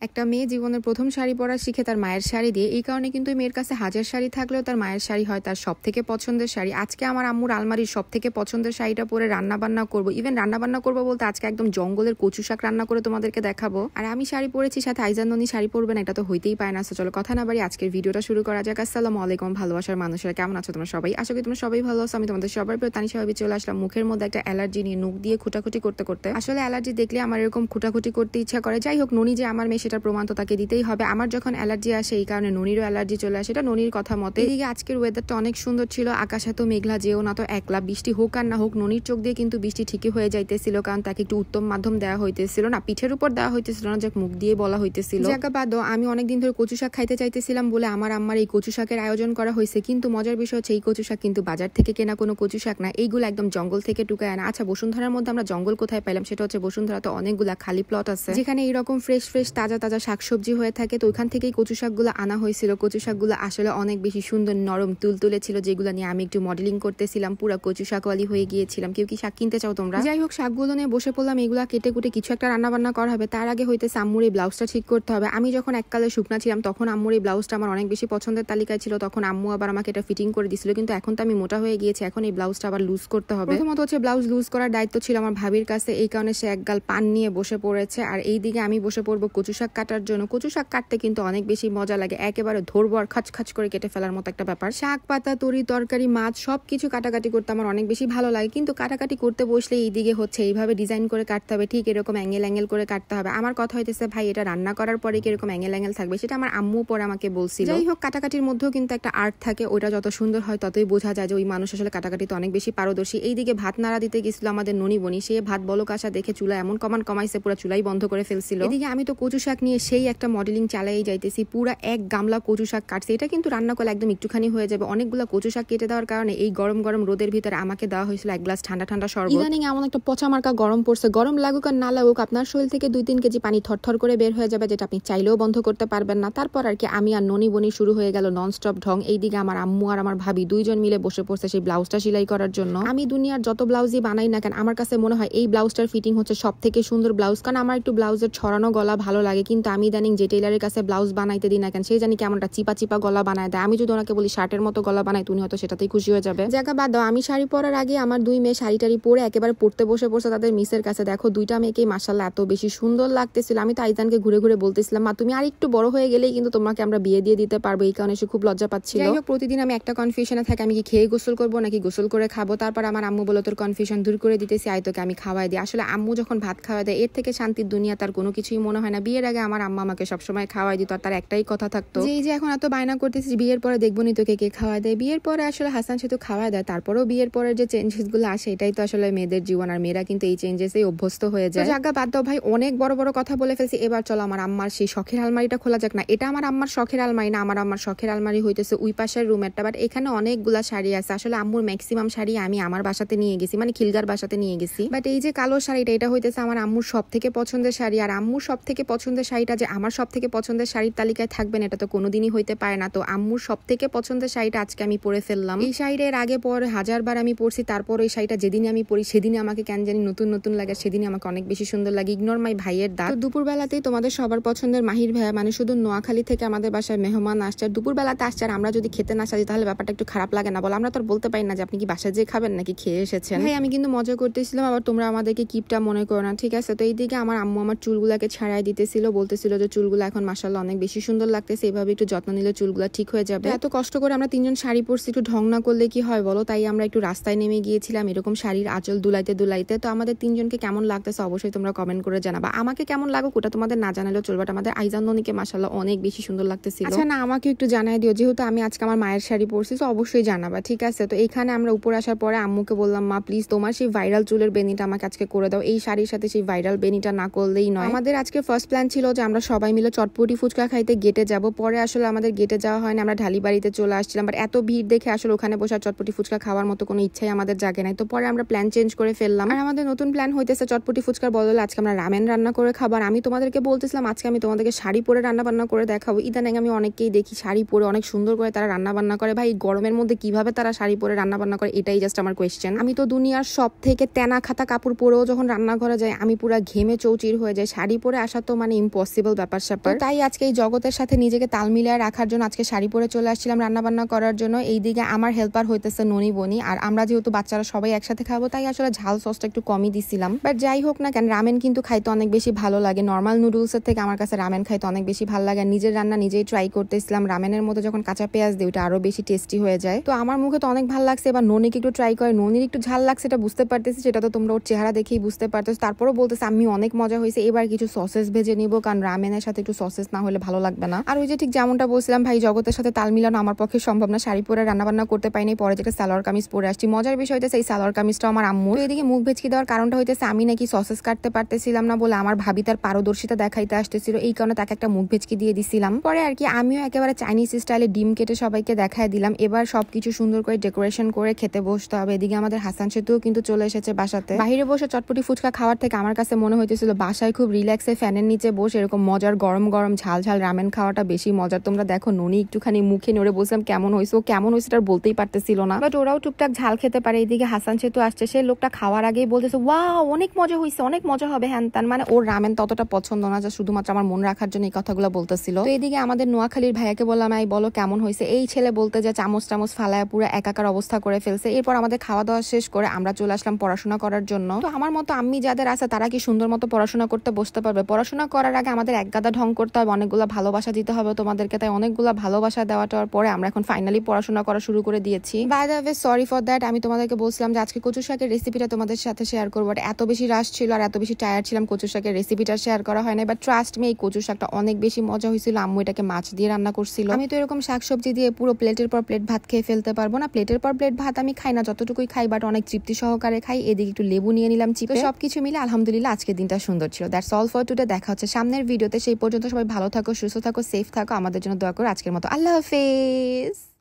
একটা মেয়ে জীবনের প্রথম শাড়ি পরা শিখে তার মায়ের শাড়ি দিয়ে। এই কারণে কিন্তু মেয়ের কাছে হাজার শাড়ি থাকলেও তার মায়ের শাড়ি হয় তার সব থেকে পছন্দের শাড়ি। আজকে আমার আম্মুর আলমারির সব থেকে পছন্দের শাড়িটা পরে রান্না বান্না করবো। ইভেন রান্না বান্না করবো বলতে আজকে একদম জঙ্গলের কচু শাক রান্না করে তোমাদেরকে দেখাবো। আর আমি শাড়ি পরেছি, সাথে আইজান ননি শাড়ি পরবে না, এটা তো হইতেই পায় না। চলো কথা না বাড়ি আজকের ভিডিওটা শুরু করা যাক। আসসালামু আলাইকুম ভালোবাসার মানুষেরা, কেমন আছো তোমরা সবাই? আশা করি তোমরা সবাই ভালো আছো। আমি তোমাদের সবার প্রিয় তানিশা ভাবি চলে আসলাম মুখের মধ্যে একটা অ্যালার্জি নিয়ে, নুক দিয়ে খুঁটাখুটি করতে করতে। আসলে অ্যালার্জি দেখলে আমার এরকম খুঁটাখুটি করতে ইচ্ছা করে। যাই হোক, ননি যে আমার মেয়ে সেটার প্রমাণ তো তাকে দিতেই হবে। আমার যখন অ্যালার্জি আসে এই কারণে ননিরও অ্যালার্জি চলে আসে, এটা ননির কথা মতে। এদিকে আজকের ওয়েদারটা অনেক সুন্দর ছিল, আকাশ এত মেঘলা যেও না তো একলা, বৃষ্টি হোক আর না হোক ননির চোখ দিয়ে কিন্তু বৃষ্টি ঠিকই হয়ে যাইতেছিল, কারণ তাকে একটু উত্তম মাধ্যম দেওয়া হইতেছিল না, পিঠের উপর দেওয়া হইতেছিল না, যাক মুখ দিয়ে বলা হইতেছিল। জায়গা বাদও আমি অনেকদিন ধরে কচু শাক খাইতে চাইতেছিলাম বলে আমার আম্মার এই কচু শাকের আয়োজন করা হয়েছে। কিন্তু মজার বিষয় হচ্ছে এই কচু শাক কিন্তু বাজার থেকে কেনা কোনো কচু শাক না, এইগুলো একদম জঙ্গল থেকে টুকায় আনা। আচ্ছা, বসুন্ধরার মধ্যে আমরা জঙ্গল কোথায় পাইলাম? সেটা হচ্ছে বসুন্ধরাতে অনেকগুলা খালি প্লট আছে যেখানে এইরকম ফ্রেশ ফ্রেশ তাজা তাজা শাকসবজি হয়ে থাকে। তো ওইখান থেকেই কচু শাকগুলো আনা হয়েছিল। কচু শাকগুলো আসলে অনেক বেশি সুন্দর নরম তুলতুলে ছিল, যেগুলো নিয়ে আমি একটু মডেলিং করতেছিলাম, পুরো কচু শাকওয়ালি হয়ে গিয়েছিলাম। কেউ কি শাক কিনতে চাও তোমরা? যাই হোক, শাকগুলো নিয়ে বসে পড়লাম, এগুলা কেটে কুটে কিছু একটা রান্না বান্না করা হবে। তার আগে হইতেছে আম্মুর এই ব্লাউজটা ঠিক করতে হবে। আমি যখন এককালে শুকনা ছিলাম তখন আম্মুর এই ব্লাউজটা আমার অনেক বেশি পছন্দের তালিকায় ছিল, তখন আম্মু আবার আমাকে এটা ফিটিং করে দিছিল। কিন্তু এখন তো আমি মোটা হয়ে গিয়েছি, এখন এই ব্লাউজটা আবার লুজ করতে হবে। প্রথমত হচ্ছে ব্লাউজ লুজ করার দায়িত্ব ছিল আমার ভাবির কাছে, এই কারণে সে একগাল পান নিয়ে বসে পড়েছে। আর এইদিকে আমি বসে পড়বো কচু শাক কাটার জন্য। কচু শাক কাটতে কিন্তু অনেক বেশি মজা লাগে, একেবারে ধরবো আর খাচ খাচ করে কেটে ফেলার মতো একটা ব্যাপার। শাক পাতা তরি তরকারি মাছ সবকিছু কাটাকাটি করতে আমার অনেক বেশি ভালো লাগে, কিন্তু কাটাকাটি করতে বসলে এইদিকে হচ্ছে এইভাবে ডিজাইন করে কাটতে হবে, ঠিক এরকম অ্যাঙ্গেল করে কাটতে হবে। আমার কথা হইতেছে ভাই এটা রান্না করার পরে কিরকম অ্যাঙ্গেল থাকবে, সেটা আমার আম্মু পরে আমাকে বলছিল। যাই হোক, কাটাকাটির মধ্যেও কিন্তু একটা আর্ট থাকে, ওইটা যত সুন্দর হয় ততই বোঝা যায় যে ওই মানুষ আসলে কাটাকাটিতে অনেক বেশি পারদর্শী। এইদিকে ভাত নাড়া দিতে গেছিল আমাদের ননি বনি, সে ভাত বলক আসা দেখে চুলা এমন কমাইছে, পুরো চুলাই বন্ধ করে ফেলছিল। এদিকে আমি তো কচু শাক নিয়ে সেই একটা মডেলিং চালাই যাইতেছি, পুরা এক গামলা কচু শাক কাটছে। এটা কিন্তু রান্না করলে একদম একটুখানি হয়ে যাবে। অনেকগুলো কচু শাক কেটে দেওয়ার কারণে এই গরম গরম রোদের ভিতরে আমাকে দেওয়া হয়েছিল এক গ্লাস ঠান্ডা ঠান্ডা শরবত। ইদানিং এমন একটা পচা মার্কা গরম পড়ছে, গরম লাগুক আর না লাগুক আপনার শরীর থেকে 2-3 কেজি পানি থরথর করে বের হয়ে যাবে, যেটা আপনি চাইলেও বন্ধ করতে পারবেন না। তারপর আর কি আমি আর ননি বনি শুরু হয়ে গেল নন স্টপ ঢং। এইদিকে আমার আম্মু আর আমার ভাবি দুইজন মিলে বসে পড়ছে সেই ব্লাউজটা সেলাই করার জন্য। আমি দুনিয়ার যত ব্লাউজই বানাই না কেন, আমার কাছে মনে হয় এই ব্লাউজটার ফিটিং হচ্ছে সব থেকে সুন্দর ব্লাউজ, কারণ আমার একটু ব্লাউজের ছড়ানো গলা ভালো লাগে। কিন্তু আমি ইদানিং যে টেইলারের কাছে ব্লাউজ বানাইতে দিই না কেন, সেই জানি কেমনটা চিপা চিপা গলা বানায় দেয়। আমি যদি ওনাকে বলি শার্টের মতো গলা বানাই, তুমি হয়তো সেটাতেই খুশি হয়ে যাবে। জায়গা বাদ দাও, আমি শাড়ি পরার আগে আমার দুই মেয়ে শাড়ি টাড়ি পরে একেবারে পড়তে বসে পড়ছে তাদের মিসের কাছে। দেখো দুইটা মেয়েকেই মাশাআল্লাহ এত বেশি সুন্দর লাগতেছিল। আমি তো আইজানকে ঘুরে ঘুরে বলতেছিলাম, মা তুমি আর একটু বড় হয়ে গেলেই কিন্তু তোমাকে আমরা বিয়ে দিয়ে দিতে পারবো। এই কারণে সে খুব লজ্জা পাচ্ছিল। যাই হোক, প্রতিদিন আমি একটা কনফিউশনে থাকি, আমি কি খেয়ে গোসল করবো নাকি গোসল করে খাবো। তারপর আমার আম্মু বলো তোর কনফিউশন দূর করে দিতেছি, আয় তোকে আমি খাওয়াই দিই। আসলে আম্মু যখন ভাত খাওয়া দেয় এর থেকে শান্তির দুনিয়া তার কোনো কিছুই মনে হয় না। বিয়ের আগে আমার আম্মা আমাকে সবসময় খাওয়াই দিত, আর তার একটাই কথা থাকতো যে এই যে এখন এত বায়না করতেছিস বিয়ের পরে দেখবো নি তোকে কে খাওয়া দেয়। বিয়ের পরে আসলে হাসান সেতু খাওয়া দেয়, তারপরেও বিয়ের পরে যে চেঞ্জেস গুলো আসে এটাই তো আসলে মেয়েদের জীবন, আর মেয়েরা কিন্তু এই চেঞ্জেসেই অভ্যস্ত হয়ে যায়। জায়গা বাদ দাও ভাই, অনেক বড় বড় কথা বলে ফেলছি। এবার চলো আমার আম্মার সেই শখের আলমারিটা খোলা যাক না। এটা আমার আম্মার শখের আলমারি না, আমার আম্মার শখের আলমারি হইতেছে ওই পাশের রুমেরটা। বাট এখানে অনেকগুলা শাড়ি আছে। আসলে আম্মুর ম্যাক্সিমাম শাড়ি আমি আমার বাসাতে নিয়ে গেছি, মানে খিলগার বাসাতে নিয়ে গেছি। বাট এই যে কালো শাড়িটা, এটা হইতেছে আমার আম্মুর সব থেকে পছন্দের শাড়ি। আর আম্মুর সব থেকে পছন্দের শাড়িটা যে আমার সব থেকে পছন্দের শাড়ির তালিকায় থাকবেন এটা তো কোনোদিনই হইতে পারে না। তো আম্মুর সব থেকে পছন্দের শাড়িটা আজকে আমি পরে ফেললাম। এই শাড়িটা এর আগে পর হাজারবার আমি পরছি, তারপর এই শাড়িটা যেদিনই আমি পরি সেদিনই আমাকে কেন জানি নতুন নতুন লাগে, সেদিনই আমাকে অনেক বেশি সুন্দর লাগে। ইগনোর মাই ভাইয়ের দাঁত। দুপুর বেলাতেই তোমাদের সবার পছন্দের মাহির ভাইয়া, মানে শুধু নোয়াখালী থেকে আমাদের বাসায় মেহমান আসছে, আর দুপুর বেলাতে আসছে। আর আমরা যদি খেতে না সাজি তাহলে ব্যাপারটা একটু খারাপ লাগে না বল? আমরা তো বলতে পারি না যে আপনি কি বাসায় যেয়ে খাবেন নাকি খেয়ে এসেছেন। ভাই আমি কিন্তু মজা করতেছিলাম, আবার তোমরা আমাদেরকে কিপটা মনে করো না, ঠিক আছে? তো এইদিকে আমার আম্মু আমার চুলগুলাকে ছাড়াই দিতেছিল, বলতেছিল যে চুলগুলো এখন মাশাআল্লাহ অনেক বেশি সুন্দর লাগতেছে, এভাবে একটু যত্ন নিলে চুলগুলা ঠিক হয়ে যাবে। এত কষ্ট করে আমরা তিনজন শাড়ি পরছি, একটু ঢং না করলে কি হয় বলো? তাই আমরা একটু রাস্তায় নেমে গিয়েছিলাম এরকম শাড়ির আঁচল দুলাইতে দুলাইতে। তো আমাদের তিনজনকে কেমন লাগতেছে অবশ্যই তোমরা কমেন্ট করে জানাবা। আমাকে কেমন লাগুক ওটা তোমাদের না জানালেও চলবে, আমাদের আইজান ননিকে মাশাআল্লাহ অনেক বেশি সুন্দর লাগতেছিল। আচ্ছা না, আমাকে একটু জানাই দিও, যেহেতু আমি আজকে আমার মায়ের শাড়ি পরছি, তো অবশ্যই জানাবা, ঠিক আছে? তো এইখানে আমরা উপর আসার পরে আম্মুকে বললাম, মা প্লিজ তোমার সেই ভাইরাল চুলের বেনিটা আমাকে আজকে করে দাও। এই শাড়ির সাথে সেই ভাইরাল বেনিটা না করলেই নয়। আমাদের আজকে ফার্স্ট প্ল্যান ছিল যে আমরা সবাই মিলে চটপটি ফুচকা খাইতে গেটে যাব। পরে আসলে আমাদের গেটে যাওয়া হয় না, আমরা ঢালি বাড়িতে চলে আসছিলাম। বাট এত ভিড় দেখে আসলে ওখানে বসে চটপটি ফুচকা খাওয়ার মতো কোনো ইচ্ছাই আমাদের জাগে নাই। তো পরে আমরা প্ল্যান চেঞ্জ করে ফেললাম। আর আমাদের নতুন প্ল্যান হইতেছে চটপটি ফুচকার বদলে আজকে আমরা রামেন রান্না করে খাবার। আমি তোমাদেরকে বলতেছিলাম আজকে আমি তোমাদেরকে শাড়ি পরে রান্না বান্না করে দেখাবো। ইদানিং আমি অনেককেই দেখি শাড়ি পরে অনেক সুন্দর করে তারা রান্না বান্না করে। ভাই গরমের মধ্যে কিভাবে তারা শাড়ি পরে রান্না বান্না করে, এটাই জাস্ট আমার কোয়েশ্চেন। আমি তো দুনিয়ার সব থেকে তেনা খাতা কাপড় পরেও যখন রান্নাঘরে যাই আমি পুরা ঘেমে চৌচির হয়ে যাই, শাড়ি পরে আসা তো মানে ইম্পসিবল ব্যাপার স্যাপার। তাই আজকে এই জগতের সাথে নিজেকে তাল মিলিয়ে রাখার জন্য আজকে শাড়ি পরে চলে আসছিলাম রান্না বান্না করার জন্য। এইদিকে আমার হেল্পার হইতেছে ননি বনি, আর আমরা যেহেতু বাচ্চারা সবাই একসাথে খাবো তাই আসলে ঝাল সসটা একটু কমই দিছিলাম। বাট যাই হোক না কেন, রামেন কিন্তু খাইতে অনেক বেশি ভালো লাগে। নর্মাল নুডলসের থেকে আমার কাছে রামেন খাইতে অনেক বেশি ভালো লাগে। নিজের রান্না নিজেই ট্রাই করতেছিলাম। রামেনের মধ্যে যখন কাঁচা পেঁয়াজ দিই ওটা আরো বেশি টেস্টি হয়ে যায়। তো আমার মুখে তো অনেক ভালো লাগছে। এবার ননিকে একটু ট্রাই করে, ননির একটু ঝাল লাগছে এটা বুঝতে পারতেছি, সেটা তো তোমরা ওর চেহারা দেখেই বুঝতে পারতেছো। তারপরও বলতেছে আমি অনেক মজা হয়েছে, এবার কিছু সসেস ভেজে নিবো, কারণ রামেনের সাথে একটু সসেস না হলে ভালো লাগবে না। আর ওই যে ঠিক যেমনটা বলছিলাম ভাই, জগতের সাথে তাল মিলানো আমার পক্ষে সম্ভব না। শাড়ি পরে রান্না বান্না করতে পাইনি, পরে যেটা সালোয়ার কামিজ পরে আসছি। মজার বিষয় হইতেছে এই সালোয়ার কামিজটা আমার আম্মু। এদিকে মুখ ভেজকি দেওয়ার কারণটা হইতেছে আমি নাকি সসেস কাটতে পারতেছিলাম না বলে আমার ভাবি তার পারদর্শিতা দেখাইতে আসতেছিল, এই কারণে তাকে একটা মুখ ভেজকি দিয়ে দিছিলাম। পরে আর কি আমিও একেবারে চাইনিজ স্টাইলে ডিম কেটে সবাইকে দেখায় দিলাম। এবার সবকিছু সুন্দর করে ডেকোরেশন করে খেতে বসতে হবে। এদিকে আমাদের হাসান সেতুও কিন্তু চলে এসেছে বাসাতে। বাইরে বসে চটপটি ফুচকা খাওয়ার থেকে আমার কাছে মনে হইতেছিল বাসায় খুব রিল্যাক্সে ফ্যানের নিচে বসে এরকম মজার গরম গরম ঝাল ঝাল রামেন খাওয়াটা বেশি মজার। তোমরা দেখো ননি একটুখানি মুখে নড়ে বলছিলাম কেমন হয়েছে, ও কেমন হয়েছে এটা বলতেই পারতেছিল না, বাট ওরাও টুকটাক ঝাল খেতে পারে। এইদিকে হাসান সেতু আসছে, সে লোকটা খাওয়ার আগেই বলতেছে ওয়াও অনেক মজা হয়েছে, অনেক মজা হবে হ্যান ত্যান। মানে ওর রামেন ততটা পছন্দ না, যা শুধুমাত্র আমার মন রাখার জন্য এই কথাগুলো বলতেছিল। তো এইদিকে আমাদের নোয়াখালীর ভাইয়াকে বললাম এই বলো কেমন হয়েছে। এই ছেলে বলতে যে চামচ টামচ ফালায় পুরো একাকার অবস্থা করে ফেলছে। এরপর আমাদের খাওয়া দাওয়া শেষ করে আমরা চলে আসলাম পড়াশোনা করার জন্য। তো আমার মতো আম্মি যাদের আছে তারা কি সুন্দর মতো পড়াশোনা করতে বসতে পারবে? পড়াশোনা করার আগে আমাদের এক গাদা ঢং করতে হবে, অনেকগুলো ভালোবাসা দিতে হবে তোমাদেরকে। তাই অনেকগুলো ভালোবাসা দেওয়াটার পরে আমরা এখন ফাইনালি পড়াশোনা করা শুরু করে দিয়েছি। By the way sorry for that, আমি তোমাদেরকে বলছিলাম যে আজকে কচু শাকের রেসিপিটা তোমাদের সাথে শেয়ার করবো, বাট এত বেশি রাশ ছিল আর এত বেশি টায়ার্ড ছিলাম কচু শাকের রেসিপিটা শেয়ার করা হয় না। বাট ট্রাস্ট মি এই কচু শাকটা অনেক বেশি মজা হয়েছিল। আম্মু এটাকে মাছ দিয়ে রান্না করছিল। আমি তো এরকম শাকসবজি দিয়ে পুরো প্লেটের পর প্লেট ভাত খেয়ে ফেলতে পারবো না। প্লেটের পর প্লেট ভাত আমি খাই না, যতটুকুই খাই বাট অনেক তৃপ্তি সহকারে খাই। এদিকে একটু লেবু নিয়ে নিলাম চিপে। সবকিছু মিলে আলহামদুলিল্লাহ আজকের দিনটা সুন্দর ছিল। That's all for today. দেখা হচ্ছে সামনের ভিডিওতে। সেই পর্যন্ত সবাই ভালো থাকো, সুস্থ থাকো, সেফ থাকো। আমাদের জন্য দোয়া করো। আজকের মতো আল্লাহ হাফেজ।